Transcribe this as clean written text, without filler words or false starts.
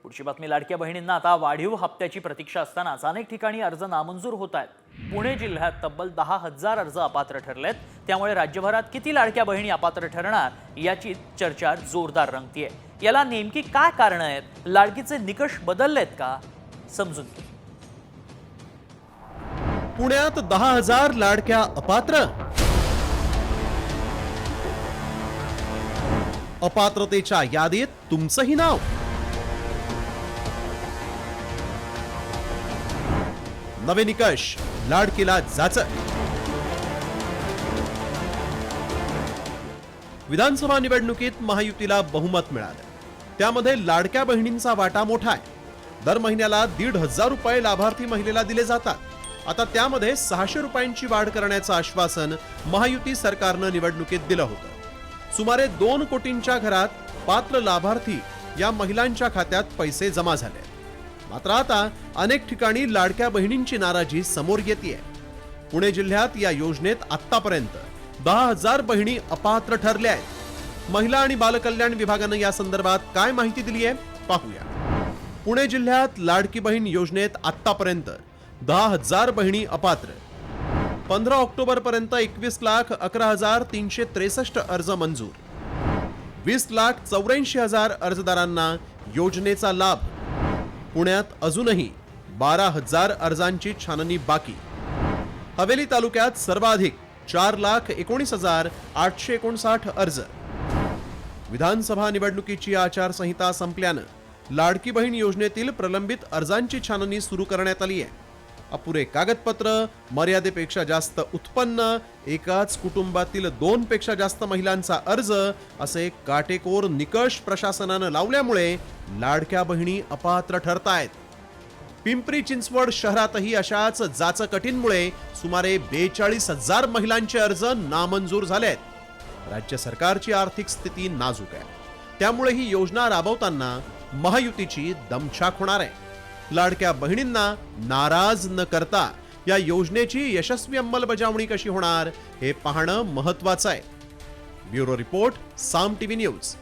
पुढची बातमी, लाडक्या बहिणींना आता वाढीव हप्त्याची प्रतीक्षा असतानाच अनेक ठिकाणी अर्ज नामंजूर होत आहेत। पुणे जिल्ह्यात तब्बल 10,000 अर्ज अपात्र ठरलेत। त्यामुळे राज्यभरात किती लाडक्या बहिणी अपात्र ठरणार याची चर्चा जोरदार रंगतीये। याला नेमकी काय कारण आहेत? लाडकीचे निकष बदललेत का? समजून घ्या। पुण्यात 10,000 लाडक्या अपात्र। अपात्रतेच्या यादीत तुमचंही नाव। नवे निकष, लाडकीला जाचक। विधानसभा निवडणुकीत महायुतीला बहुमत मिळालं। त्यामध्ये लाडक्या बहिणींचा वाटा मोठा आहे। दर महिन्याला 1,500 रुपये लाभार्थी महिलेला दिले जातात। आता त्यामध्ये 600 रुपयांची वाढ करण्याचं आश्वासन महायुती सरकारनं निवडणुकीत दिलं होतं। सुमारे 2 कोटींच्या घरात पात्र लाभार्थी या महिलांच्या खात्यात पैसे जमा झाले। मात्र आता अनेक ठिकाणी लाडक्या बहिणींची नाराजी समोर येतेय। पुणे जिल्ह्यात या योजनेत आतापर्यंत 10,000 बहिणी अपात्र ठरल्या आहेत। महिला आणि बालकल्याण विभागानं या संदर्भात काय माहिती दिली आहे पाहूया। पुणे जिल्ह्यात लाडकी बहीण योजनेत आतापर्यंत 10,000 बहिणी अपात्र। 15 ऑक्टोबर पर्यंत 21,11,363 अर्ज मंजूर। 20,84,000 अर्जदारांना योजनेचा लाभ। पुण्यात अजूनही 12,000 अर्जांची छाननी बाकी। हवेली तालुक्यात सर्वाधिक 4,19,859 अर्ज। विधानसभा निवडणुकीची आचारसंहिता संपल्यानं लाडकी बहीण योजनेतील प्रलंबित अर्जांची छाननी सुरू करण्यात आली आहे। अपुरे कागदपत्र, मर्यादेपेक्षा जास्त उत्पन्न, एकाच कुटुंबातील 2 पेक्षा जास्त महिलांचा अर्ज असे काटेकोर निकष प्रशासनानं लावल्यामुळे लाडक्या बहिणी अपात्र ठरतायत। पिंपरी चिंचवड शहरातही अशाच जाचकटींमुळे सुमारे 42,000 महिलांचे अर्ज नामंजूर झालेत। राज्य सरकारची आर्थिक स्थिती नाजूक आहे। त्यामुळे ही योजना राबवताना महायुतीची दमछाक होणार आहे। लाडक्या बहिणींना नाराज न करता या योजनेची यशस्वी अंमलबजावणी कशी होणार हे पाहणं महत्त्वाचं आहे। ब्युरो रिपोर्ट, साम टीव्ही न्यूज।